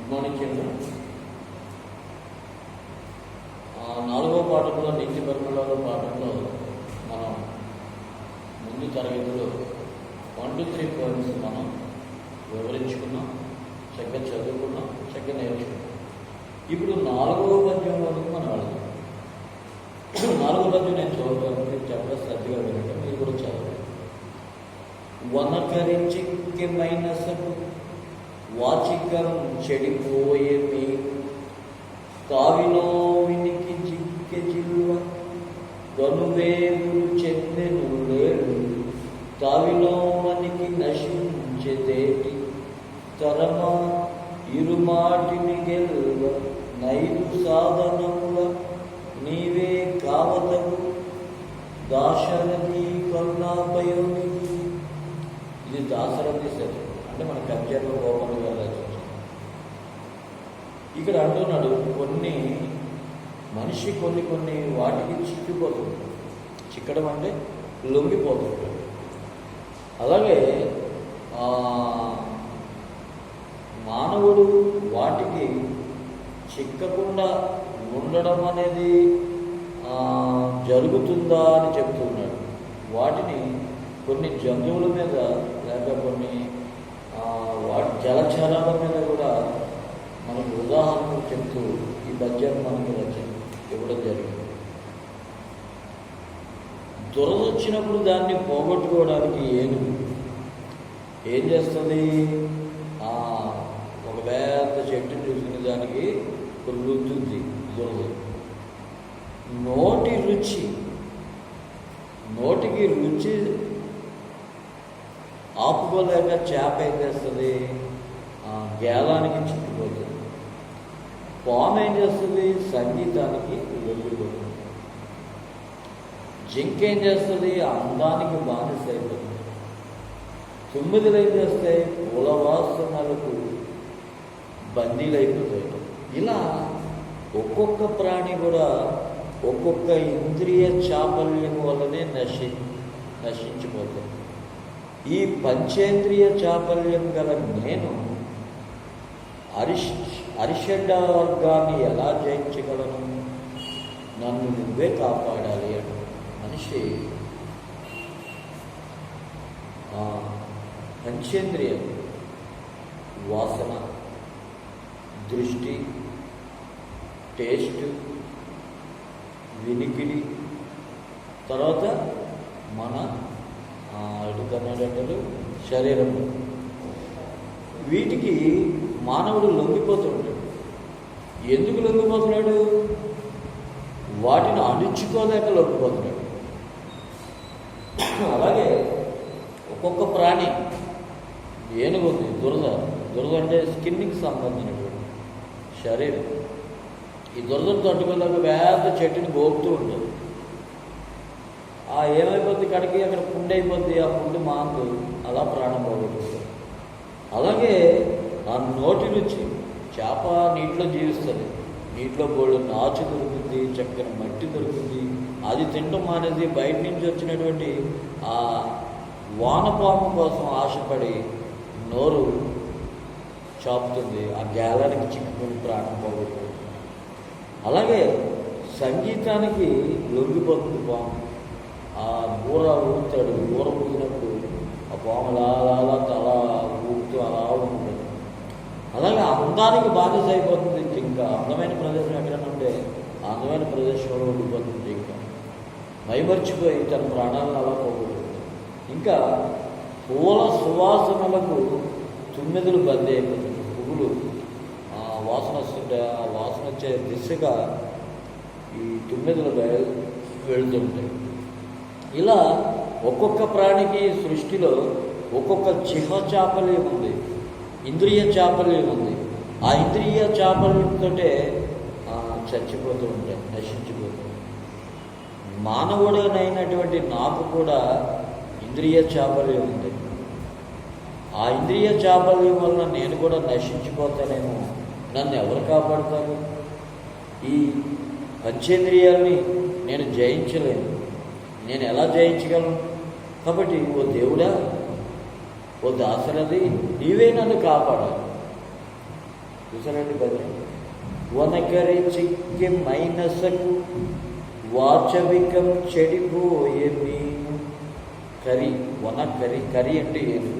Good morning children. 4వ పాఠంలో నీతి పరిమళాల పాఠంలో మనం ముందు తరగతిలో 1 to 3 పాయింట్స్ మనం వివరించుకున్నాం, చక్కగా చదువుకున్నాం, చక్కగా నేర్చుకున్నాం. ఇప్పుడు 4వ పద్యం వరకు మనం వెళ్దాం. 4వ పద్యం నేను చదువుతాను, మీరు చక్కగా శ్రద్ధగా వినండి, మీరు కూడా చదవండి. వనకరించిక్కెమైన సపు వాచికం చెడిపోయే మీకు కావిలో వినికి జిక్కె జిల్వ గనువేగులు చెందెను లేడు తావిలో మనికి నశించెదేటి తరమా ఇరుమాటిని గెల్వ నైదు సాధనముల నీవే కావతగు దాశరథి కరుణాపయోని. ఇది దాశరథి సరి అంటే మన కబ్జాలో గోపాల గారు రచించారు. ఇక్కడ అంటున్నాడు, మనిషి కొన్ని వాటికి చిక్కిపోతుంది. చిక్కడం అంటే లొంగిపోతుంది. అలాగే మానవుడు వాటికి చిక్కకుండా ఉండడం అనేది జరుగుతుందా అని చెప్తున్నాడు. వాటిని కొన్ని జంతువుల మీద లేక కొన్ని జలచరాల మీద కూడా మనకు ఉదాహరణలు చెప్తూ ఈ పద్యాన్ని మనకు రచన ఇవ్వడం జరిగింది. దురద వచ్చినప్పుడు దాన్ని పోగొట్టుకోవడానికి ఏం చేస్తుంది? ఒక పెద్ద చెట్టుని చూసుకునే దానికి రుద్దుద్ది దురద. నోటికి రుచి ఆపుకోలేక చేప ఏం చేస్తుంది? గేలానికి చిక్కిపోతుంది. పాము ఏం చేస్తుంది? సంగీతానికి వెళ్ళిపోతుంది. జింక ఏం చేస్తుంది? అందానికి బానిస అయిపోతుంది. తుమ్మిదలు ఏం చేస్తాయి? పూలవాసనలకు బందీలైపోతాయి. ఇలా ఒక్కొక్క ప్రాణి కూడా ఒక్కొక్క ఇంద్రియ చాపల్యం వల్లనే నశించిపోతుంది. ఈ పంచేంద్రియ చాపల్యం గల నేను అరిషడ్వర్గాన్ని ఎలా జయించగలను? నన్ను నువ్వే కాపాడాలి అని మనిషి పంచేంద్రియం వాసన, దృష్టి, టేస్ట్, వినికిడి, తర్వాత మన కర్ణాటకలు శరీరం, వీటికి మానవుడు లొంగిపోతున్నాడు. ఎందుకు లొంగిపోతున్నాడు? వాటిని అణుచుకోలేక లొంగిపోతున్నాడు. అలాగే ఒక్కొక్క ప్రాణి ఏనుగుంది, దురద అంటే స్కిన్కి సంబంధించినటువంటి శరీరం. ఈ దురదను తట్టుకోలేక పెద్ద చెట్టుని గోపుతూ ఉంటుంది. ఏమైపోద్ది? కడికి అక్కడ పుండు అయిపోద్ది. ఆ పుండు మాందు అలా ప్రాణం పోగొట్టుకుంటుంది. అలాగే ఆ నోటి రుచి, చేప నీటిలో జీవిస్తుంది. నీటిలో బోళ్ళు నాచు దొరుకుతుంది, చక్కని మట్టి దొరుకుతుంది. అది తినడం మానేది బయట నుంచి వచ్చినటువంటి ఆ వానపాము కోసం ఆశపడి నోరు చాపుతుంది. ఆ గేలానికి చిక్కుకుని ప్రాణం పోగొట్టుకుంటుంది. అలాగే సంగీతానికి లొంగిపోతుంది పాము. ఆ బూర ఊపుతాడు. బూర ఊపినప్పుడు ఆ పాము అలా తల ఊపుతూ అలా ఉంటుంది. అలాగే అందానికి బానిస అయిపోతుంది జింక. అందమైన ప్రదేశం ఎక్కడైనా ఉంటే ఆ అందమైన ప్రదేశంలో ఉండిపోతుంది జింక. మైమర్చిపోయి తన ప్రాణాలను అలా పోగొట్టుకుంటుంది. ఇంకా పూల సువాసనలకు తుమ్మెదలు బందీ అయిపోతుంది. పువ్వులు వాసన వస్తుంటే ఆ వాసన వచ్చే దిశగా ఈ తుమ్మెదలు వెళుతుంటాయి. ఇలా ఒక్కొక్క ప్రాణికి సృష్టిలో ఒక్కొక్క జిహ చాపల్యం ఉంది, ఇంద్రియ చాపల్యం ఉంది. ఆ ఇంద్రియ చాపల్యంతో చచ్చిపోతూ ఉంటాయి, నశించిపోతాయి. మానవుడనైనటువంటి నాకు కూడా ఇంద్రియ చాపల్యం ఉంది. ఆ ఇంద్రియ చాపల్యం వలన నేను కూడా నశించిపోతానేమో. నన్ను ఎవరు కాపాడుతారు? ఈ పంచేంద్రియాల్ని నేను జయించలేను. నేను ఎలా జయించగలను? కాబట్టి ఓ దేవుడా, ఓ దాశరథి, నీవే నన్ను కాపాడాలి. చూసారండి భజన. వనకరి చిక్కి మైనసకు వాచవికం చెడిపోయే మీను. కరి, వనకరి, కరి అంటే ఏను,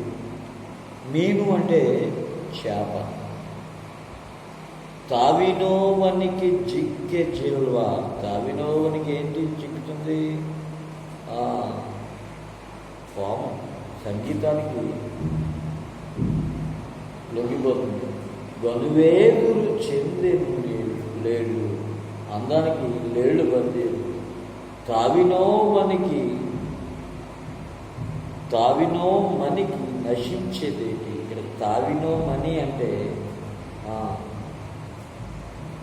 మీను అంటే చేప. తావినోవనికి జిక్కె జిల్వ. తావినోవనికి ఏంటి చిక్కుతుంది? పాము. సంగీతానికి లొంగిపోతుంది. గనువేగురు చెందెను లేడు, అందానికి లేళ్ళు బందేరు. తావినో మనికి నశించేదేటి. ఇక్కడ తావినో మని అంటే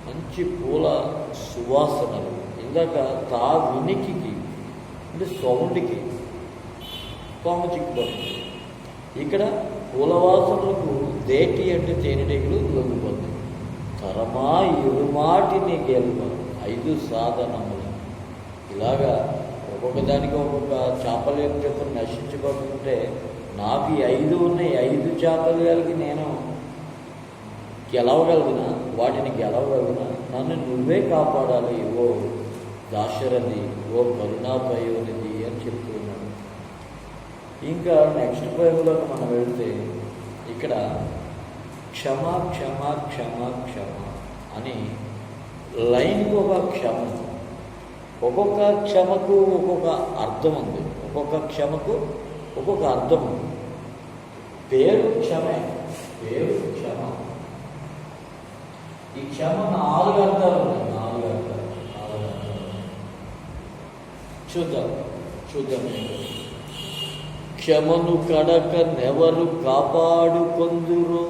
మంచి పూల సువాసనలు. ఇందాక తావినికి అంటే సౌండ్కి పాము చిక్కుపోతుంది. ఇక్కడ పూలవాసనలకు దేటి అంటే తేనెటీగలు లొంగిపోతాయి. తరమా ఇరుమాటిని గెలువ 5 సాధనములు. ఇలాగా ఒక్కొక్క దానికి ఒక్కొక్క చేపల యొక్క నశించిపోతుంటే నాకు ఈ 5 ఉన్నాయి. 5 చేపలకి నేను గెలవగలుగునా, వాటిని గెలవగలుగునా? నన్ను నువ్వే కాపాడాలి ఓ దాశరథి, ఓ కరుణాపయోనిధి అని చెప్తున్నాడు. ఇంకా నెక్స్ట్ పైపులోకి మనం వెళితే ఇక్కడ క్షమ క్షమ క్షమ క్షమ అని లైన్కి ఒక క్షమ. ఒక్కొక్క క్షమకు ఒక్కొక్క అర్థం ఉంది. ఒక్కొక్క క్షమకు ఒక్కొక్క అర్థం ఉంది. పేరు క్షమే, పేరు క్షమ. ఈ క్షమ 4 అర్థాలు ఉన్నాయి. 4 అర్థాలు. చూద్దాం. క్షమను కడక నెవరు కాపాడుకొందురో,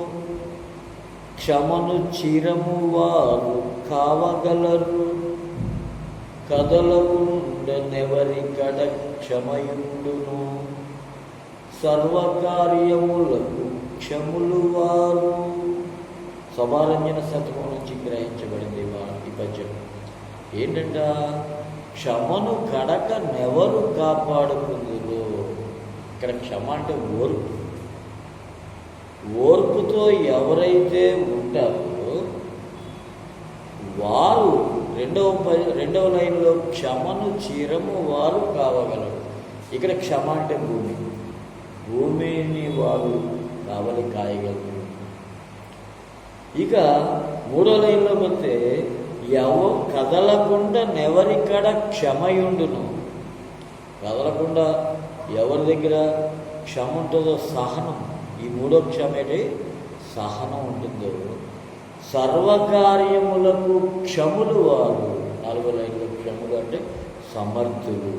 క్షమను చిరము వారు కావగలరు. కదలకుండనెవరి కడ క్షమయుండును, సర్వకార్యములకు క్షములు వారు. సభారంజన శతకం నుంచి గ్రహించబడింది ఈ పద్యం. ఏంటంట? క్షమను కడక నెవరు కాపాడుకుందురు. ఇక్కడ క్షమ అంటే ఓర్పు. ఓర్పుతో ఎవరైతే ఉంటారో వారు రెండవ లైన్లో క్షమను చిరము వారు కావగలరు. ఇక్కడ క్షమ అంటే భూమిని వారు కావలి కాయగలరు. ఇక 3వ లైన్లోకి వస్తే కదలకుండా నెవరికడ క్షమయుండును. కదలకుండా ఎవరి దగ్గర క్షమ ఉంటుందో సహనం. ఈ 3వ క్షమ ఏంటి? సహనం ఉంటుందో. సర్వకార్యములకు క్షములు వారు. 4వ లైన్లో క్షములు అంటే సమర్థులు.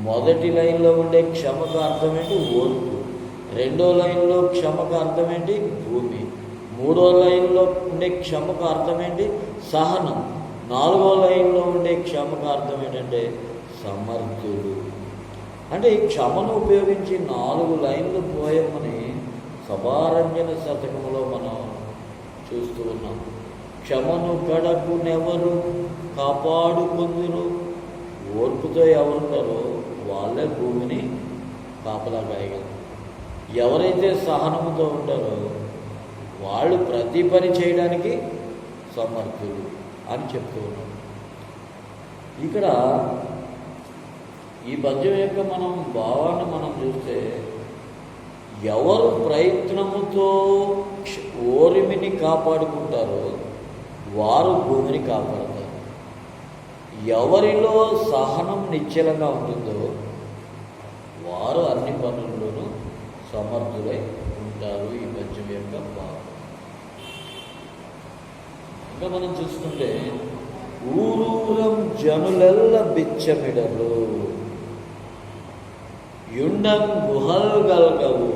మొదటి లైన్లో ఉండే క్షమకు అర్థం ఏంటి? ఓర్పు. 2వ లైన్లో క్షమకు అర్థం ఏంటి? భూమి. 3వ లైన్లో ఉండే క్షమకు అర్థం ఏంటి? సహనం. 4వ లైన్లో ఉండే క్షమకు అర్థం ఏంటంటే సమర్థులు. అంటే ఈ క్షమను ఉపయోగించి 4 లైన్లు పోయమని సభారంజన శతకంలో మనం చూస్తూ ఉన్నాం. క్షమను కడకునెవరు కాపాడుకొందురు. ఓర్పుతో ఎవరుంటారో వాళ్ళే భూమిని కాపలా కాయగలరు. ఎవరైతే సహనముతో ఉంటారో వాళ్ళు ప్రతి పని చేయడానికి సమర్థులు అని చెప్తూ ఉన్నాం. ఇక్కడ ఈ పద్యం యొక్క మనం భావాన్ని మనం చూస్తే ఎవరు ప్రయత్నముతో ఓరిమిని కాపాడుకుంటారో వారు భూమిని కాపాడుతారు. ఎవరిలో సహనం నిశ్చలంగా ఉంటుందో వారు అన్ని పనుల్లోనూ సమర్థులై ఉంటారు. ఈ పద్యం యొక్క భావం. ఇంకా మనం చూసుకుంటే ఊరూరం జనులెల్ల బిచ్చమిడరు, యుండం గుహల్గల్గవు,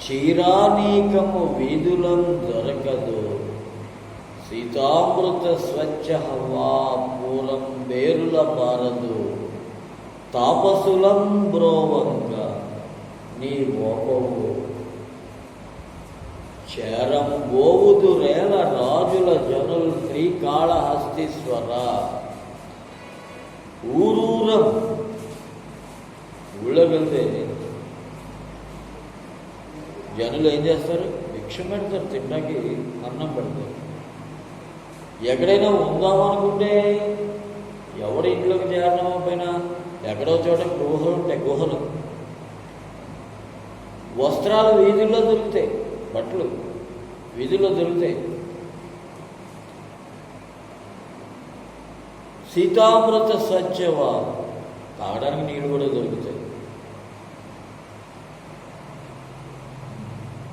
చీరానీకము వీధులం దొరకదు, సీతామృత స్వచ్ఛ హవా పూలం బేరుల బారదు, తాపసులం బ్రోవంక నీ మోపవు, చేరం గోవుదురేల రాజుల జనులు శ్రీకాళహస్తీశ్వర. ఊరూరం ఊళ్ళోకి వెళ్తే జనులు ఏం చేస్తారు? భిక్ష భిక్షం పెడతారు, తినడానికి అన్నం పెడతారు. ఎక్కడైనా ఉందామనుకుంటే ఎవరి ఇంట్లోకి చేరకపోయినా ఎక్కడో చోట గుహలు ఉంటాయి, గుహలు. వస్త్రాలు వీధుల్లో దొరుకుతాయి, బట్టలు వీధుల్లో దొరుకుతాయి. సీతామృత సత్యవా, తాగడానికి నీళ్ళు కూడా దొరుకుతాయి.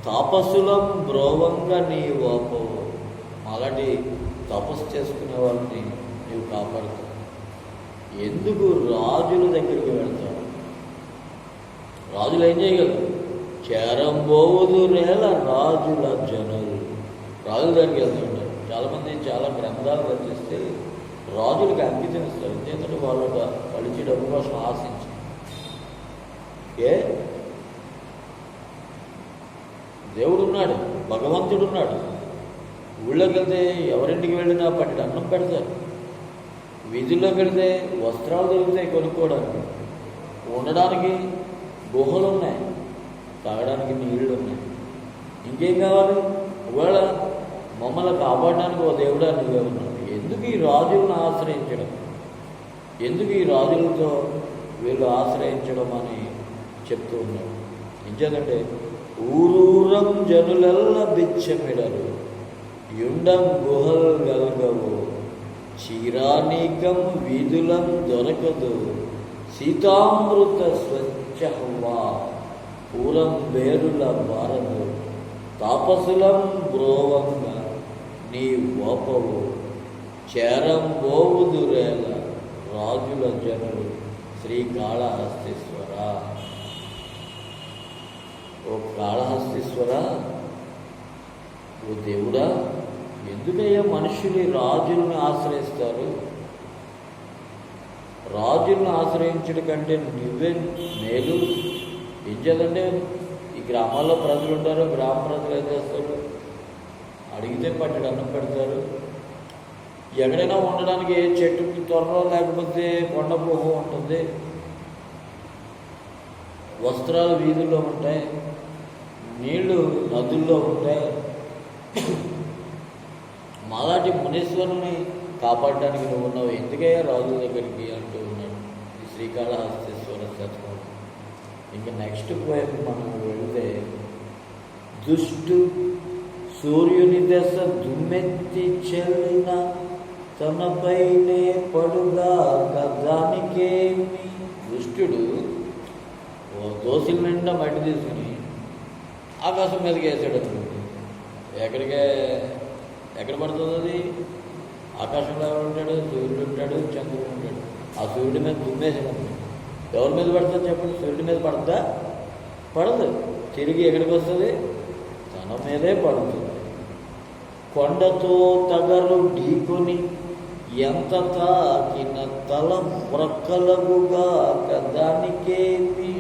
తాపసులం బ్రోవంగా నీ వాపవు, అలాంటి తపస్సు చేసుకునే వాళ్ళని నీవు కాపాడుతావు. ఎందుకు రాజుల దగ్గరికి వెళ్తావు? రాజులు ఏం చేయగలరు? చేరంబోవుదు రేల రాజుల జనులు. రాజుల దగ్గరికి వెళ్తూ ఉంటారు. చాలామంది చాలా గ్రంథాలు రచిస్తే రాజులకు అంకితం ఇస్తారు. ఎందుకంటే వాళ్ళు కలిసి డబ్బు కోసం ఆశించి దేవుడు ఉన్నాడు, భగవంతుడు ఉన్నాడు. ఊళ్ళోకి వెళ్తే ఎవరింటికి వెళ్ళినా పట్టి అన్నం పెడతారు. వీధుల్లోకి వెళితే వస్త్రాలు దొరుకుతాయి కొనుక్కోవడానికి, ఉండడానికి గుహలు ఉన్నాయి, తాగడానికి నీళ్ళు ఉన్నాయి. ఇంకేం కావాలి? ఒకవేళ మమ్మల్ని కాపాడడానికి ఓ దేవుడా నువ్వే ఉన్నాడు. ఎందుకు ఈ రాజులను ఆశ్రయించడం? ఎందుకు ఈ రాజులతో వీళ్ళు ఆశ్రయించడం అని చెప్తూ ఉన్నాడు. ఇంకేంటంటే ఊరూరం జనులెల్ల బిచ్చమిడరు, యుండం గుహల్ గల్గవు, చీరానీకం వీధులం దొరకదు, సీతామృత స్వచ్ఛహ్వా, పూరం వేరుల బారదు, తాపసులం బ్రోవంగా నీ ఓపవు, చేరం బోవుదురేల రాజుల జనులు శ్రీకాళహస్తీశ్వర. ఓ కాళహస్తీశ్వర, ఓ దేవుడా, ఎందుకయ్యా మనుషులు రాజులను ఆశ్రయిస్తారు? రాజులను ఆశ్రయించడం కంటే నువ్వే మేలు. ఏం చేయాలంటే ఈ గ్రామాల్లో ప్రజలు ఉంటారు, గ్రామ ప్రజలు ఏం చేస్తారు? అడిగితే పట్టడు అన్నం పెడతారు. ఎక్కడైనా ఉండడానికి చెట్టు త్వరలో లేకపోతే కొండ గుహ ఉంటుంది, వస్త్రాలు వీధుల్లో ఉంటాయి, నీళ్లు నదుల్లో ఉంటాయి. మాలాంటి మునీశ్వరుని కాపాడడానికి నువ్వు ఉన్నావు, ఎందుకయ్యా రాజుల దగ్గరికి అంటూ ఉన్నాడు ఈ శ్రీకాళహస్తీశ్వర శతకం. ఇంకా నెక్స్ట్ పోయం మనం వెళితే, దుష్టు సూర్యుని దశ దుమ్మెత్తి చెల్లిన తనపైనే పడుగా దానికేమి. దుష్టుడు ఓ దోశల నిండా మట్టి తీసుకుని ఆకాశం మీదకి వేసాడు అనుకోండి, ఎక్కడ పడుతుంది అది? ఆకాశంలో ఎవరు ఉంటాడు? సూర్యుడు ఉంటాడు, చంద్రుడు ఉంటాడు. ఆ సూర్యుడి మీద దుమ్మేసాడు అనుకోండి, ఎవరి మీద పడుతుంది చెప్పండి? సూర్యుడి మీద పడుతుందా? పడదు. తిరిగి ఎక్కడికి వస్తుంది? తన మీదే పడుతుంది. కొండతో తగరు ఢీకొని ఎంత తాకిన తల ప్రక్కలగుగా దానికేమి.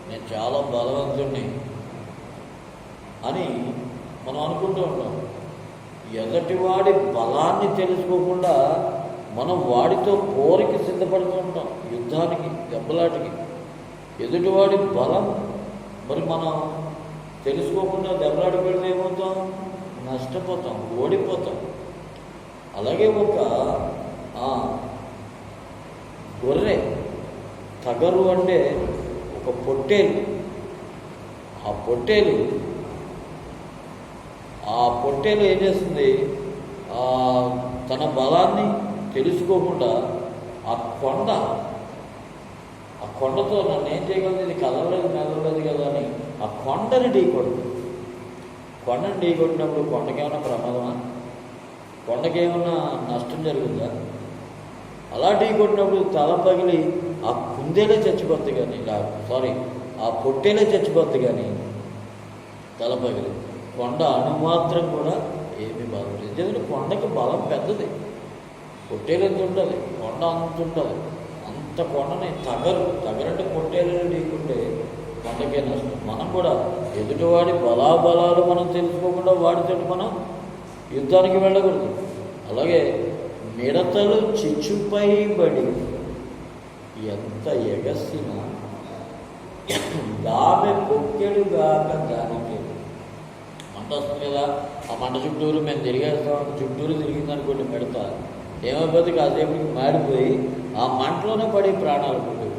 నేను చాలా బలవంతుణ్ణి అని మనం అనుకుంటూ ఉంటాం. ఎదుటివాడి బలాన్ని తెలుసుకోకుండా మనం వాడితో పోరికి సిద్ధపడుతూ ఉంటాం, యుద్ధానికి, దెబ్బలాటికి. ఎదుటివాడి బలం మరి మనం తెలుసుకోకుండా దెబ్బలాడికి వెళ్తే ఏమవుతాం? నష్టపోతాం, ఓడిపోతాం. అలాగే ఒక గొర్రె తగరు అంటే ఒక పొట్టేలు. ఆ పొట్టేలు ఏం చేస్తుంది? తన బలాన్ని తెలుసుకోకుండా ఆ కొండతో నన్ను ఏం చేయగలదు, ఇది కదలలేదు మెదలలేదు కదా అని ఆ కొండని ఢీకొడుతుంది. కొండని ఢీకొట్టినప్పుడు కొండకేమైనా ప్రమాదమా? కొండకేమైనా నష్టం జరుగుతుందా? అలా ఢీకొట్టినప్పుడు తల పగిలి ఆ కుందేలే చచ్చిపోద్ది కానీ, ఆ పొట్టేలే చచ్చిపోద్ది కానీ తల పగిలి. కొండ అణుమాత్రం కూడా ఏమీ బాధపడదు. ఎందుకంటే కొండకి బలం పెద్దది, పొట్టేలు ఎంత ఉంటుంది? కొండ అంత ఉంటుంది. అంత కొండని తగరంటే పొట్టేలను ఢీకుంటే కొండకే నష్టం. మనం కూడా ఎదుటివాడి బలాబలాలు మనం తెలుసుకోకుండా వాడితో మనం యుద్ధానికి వెళ్ళకూడదు. అలాగే మిడతలు చిచ్చుపై బడి ఎంత ఎగసినా దామె పొక్కెడుగాక దానికి. మన మంట వస్తుంది కదా, ఆ మంట చుట్టూరు మేము తిరిగేస్తాం, చుట్టూరు తిరిగిందనుకోండి మిడత ఏమైపోతే కాసేపటికి మాడిపోయి ఆ మంటలోనే పడి ప్రాణాలు పోయి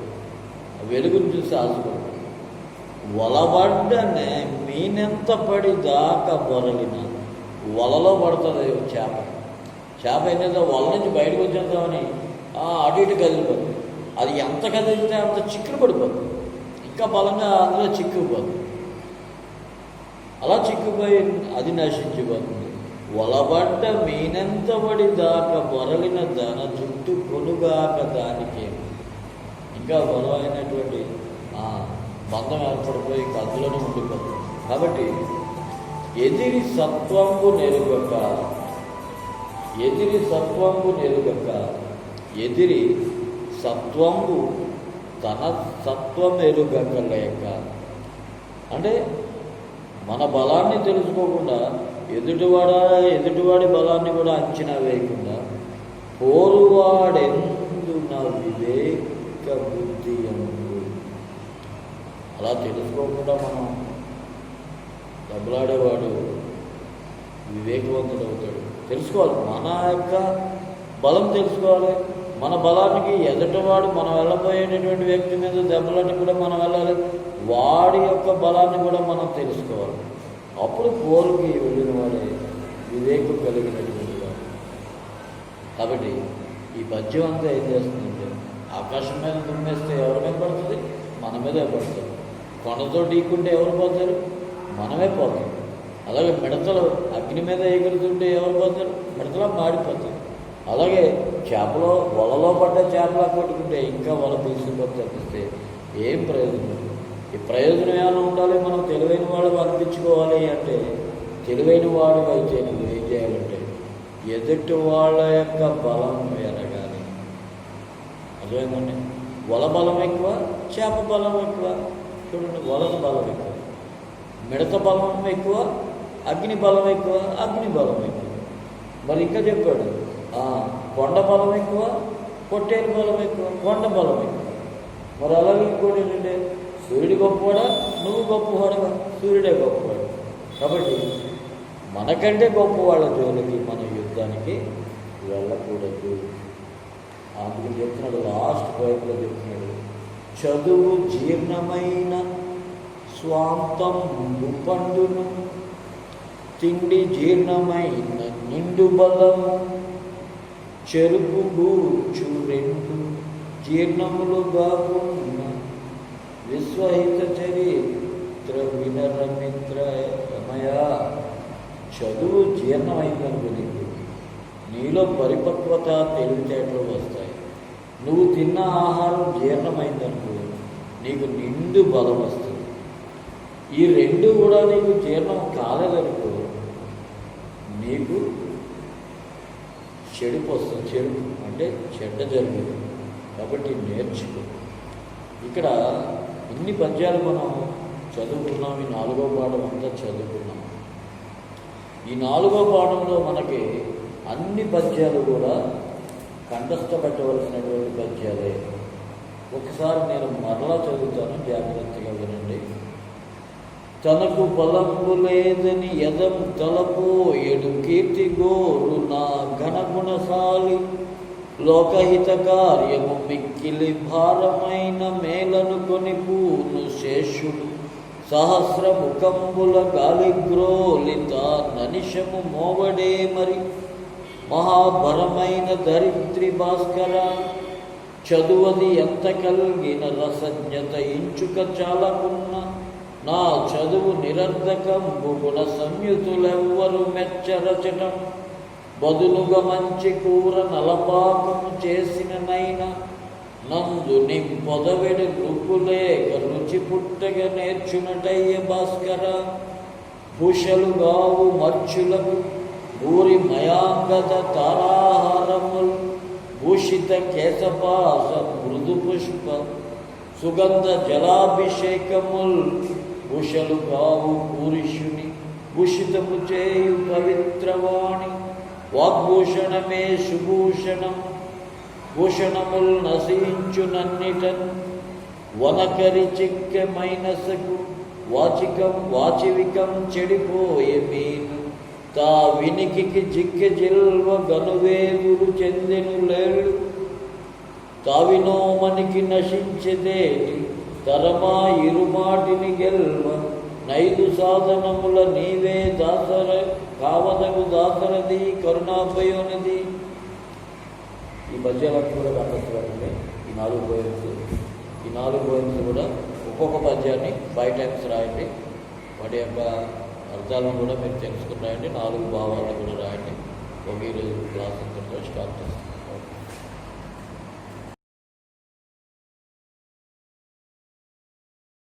వెలుగుని చూసి ఆశపడు. వలబడ్డనే మీనెంత పడి దాకా బొరలిన వలలో పడుతుంది చేప. చేప ఏంటంటే వల నుంచి బయటకు వచ్చేద్దామని అటు ఇటు కదిలిపోతుంది. అది ఎంత కదిలితే అంత చిక్కులు పడిపోతుంది, ఇంకా బలంగా అందులో చిక్కుకుపోతుంది. అలా చిక్కుపోయి అది నశించిపోతుంది. వలబడ్డ మీనెంత పడి దాకా బొరలిన దాన చుట్టూ కొనుగాక దానికి ఇంకా బలమైనటువంటి బంధం ఏర్పడిపోయి అందులోనే ఉండిపోతుంది. కాబట్టి ఎదిరి సత్వంబు నెరుగక, ఎదిరి సత్వంబు నెరుగక, ఎదిరి సత్వంబు తన సత్వం ఎరుగక లేక, అంటే మన బలాన్ని తెలుసుకోకుండా ఎదుటివాడి బలాన్ని కూడా అంచనా వేయకుండా పోరువాడెందున వివేక బుద్ధి అందు, అలా తెలుసుకోకుండా మనం దెబ్బలాడేవాడు వివేకవంతుడు అవుతాడు. తెలుసుకోవాలి, మన యొక్క బలం తెలుసుకోవాలి. మన బలానికి ఎదుటివాడు మనం వెళ్ళబోయేటటువంటి వ్యక్తి మీద దెబ్బలాన్ని కూడా మనం వెళ్ళాలి. వాడి యొక్క బలాన్ని కూడా మనం తెలుసుకోవాలి. అప్పుడు పోరుకి వెళ్ళిన వాడే వివేకం కలిగినటువంటి వాడు. కాబట్టి ఈ పద్యం అంతా ఏం చేస్తుందంటే, ఆకాశం మీద దుమ్మేస్తే ఎవరి మీద పడుతుంది? మన మీదే పడుతుంది. కొండతో ఢీకుంటే ఎవరు పోతారు? మనమే పోతాం. అలాగే మిడతలు అగ్ని మీద ఎగురుతుంటే ఎవరు పోతారు? మిడతలా మాడిపోతారు. అలాగే చేపలో వలలో పడ్డ చేపలా కొట్టుకుంటే ఇంకా వల తీసుకుపోతే తప్పిస్తే ఏం ప్రయోజనం? ఈ ప్రయోజనం ఏమైనా ఉండాలి. మనం తెలివైన వాడు అనిపించుకోవాలి అంటే, తెలివైన వాడు అయితే నువ్వు ఏం చేయాలంటే ఎదుటి వాళ్ళ యొక్క బలం ఎరగాలి. అర్థమైందండి? వల బలం ఎక్కువ, చేప బలం ఎక్కువ. చూడండి, వలన బలం ఎక్కువ, మిడత బలం ఎక్కువ, అగ్ని బలం ఎక్కువ, అగ్ని బలం ఎక్కువ. మరి ఇంకా చెప్పాడు, కొండ బలం ఎక్కువ, పొట్టేలు బలం ఎక్కువ, కొండ బలం ఎక్కువ. మరి అలాగే ఇంకోటి ఏంటంటే, సూర్యుడు గొప్పవాడా, నువ్వు గొప్పవాడుగా? సూర్యుడే గొప్పవాడు. కాబట్టి మనకంటే గొప్ప వాళ్ళ జోలికి మన యుద్ధానికి వెళ్ళకూడదు. అందుకని చెప్తున్నాడు, లాస్ట్ పోయిట్లో చెప్తున్నాడు, చదువు జీర్ణమైన స్వాంతం పండును, తిండి జీర్ణమైన నిండు బలము, చెరుపు గూర్చు రెండు జీర్ణములుగా ఉన్న విశ్వహిత చరిత్ర వినరమిత్ర రమయ. చదువు జీర్ణమైందనుకో, నీలో పరిపక్వత తెలివితేటలు వస్తాయి. నువ్వు తిన్న ఆహారం జీర్ణమైందనుకో, నీకు నిండు బలం వస్తుంది. ఈ రెండు కూడా నీకు జీర్ణం కాలేదనుకో, నీకు చెడుపు వస్తుంది. చెడు అంటే చెడ్డ జరిగింది. కాబట్టి నేర్చుకో. ఇక్కడ ఇన్ని పద్యాలు మనం చదువుకున్నాం. ఈ 4వ పాఠం అంతా చదువుకున్నాం. ఈ 4వ పాఠంలో మనకి అన్ని పద్యాలు కూడా కంఠస్థపెట్టవలసినటువంటి పద్యాలే. ఒకసారి నేను మరలా చదువుతాను, జాగ్రత్తగా వినండి. తనకు బలంబు లేదని ఎదం తలపో ఎడు కీర్తి గోరు నా ఘనగుణశాలి, లోకహిత కార్యము మిక్కిలి భారమైన మేలను కొని పూను శేషుడు, సహస్రముఖంబుల గాలిగ్రోలిత ననిషము మోవడే మరి, మహాభరమైన ధరిత్రి భాస్కర, చదువది ఎంత కలిగిన రసజ్ఞత ఇంచుక చాలకున్న, నా చదువు నిరర్ధకంబు గుణ సంయుతులెవ్వరు మెచ్చరచటం, బదులుగా మంచి కూర నలపాకము చేసిన నైనా, నందు నింపొదవెడి రుపులేక రుచి పుట్టగ నేర్చునటయ్య భాస్కర, భూషలుగావు మర్చులకు భూరి మయాంగత తారాహారముల్, భూషిత కేశపాస మృదు పుష్ప సుగంధ జలాభిషేకముల్, భూషలుగావు పురుషుని భూషితము చేయు పవిత్రవాణి, వాగ్భూషణమే సుభూషణం, భూషణముల్ నశించునన్నిటన్, వనకరి చిక్కె మైనసకు వాచివికం చెడిపోయే మీను తా వినికికి జిక్కె జిల్వ గనువేగులు చెందెను లేళ్ళు తావినోమనికి నశించెదేటి తరమా ఇరుమాటిని గెల్వ నైదు సాధనముల నీవే దాసర కావదగు దాసరది కరుణాపయోనిది. ఈ పద్యాలను కూడా కంఠస్థండి. ఈ 4 పోయిమ్స్ కూడా ఒక్కొక్క పద్యాన్ని 5 టైమ్స్ రాయండి. వాటి యొక్క అర్థాలను కూడా మీరు తెలుసుకుని రాయండి. 4 భావాలను కూడా రాయండి. ఈరోజు క్లాస్ ఇంతటితో స్టార్ట్ చేస్తాం.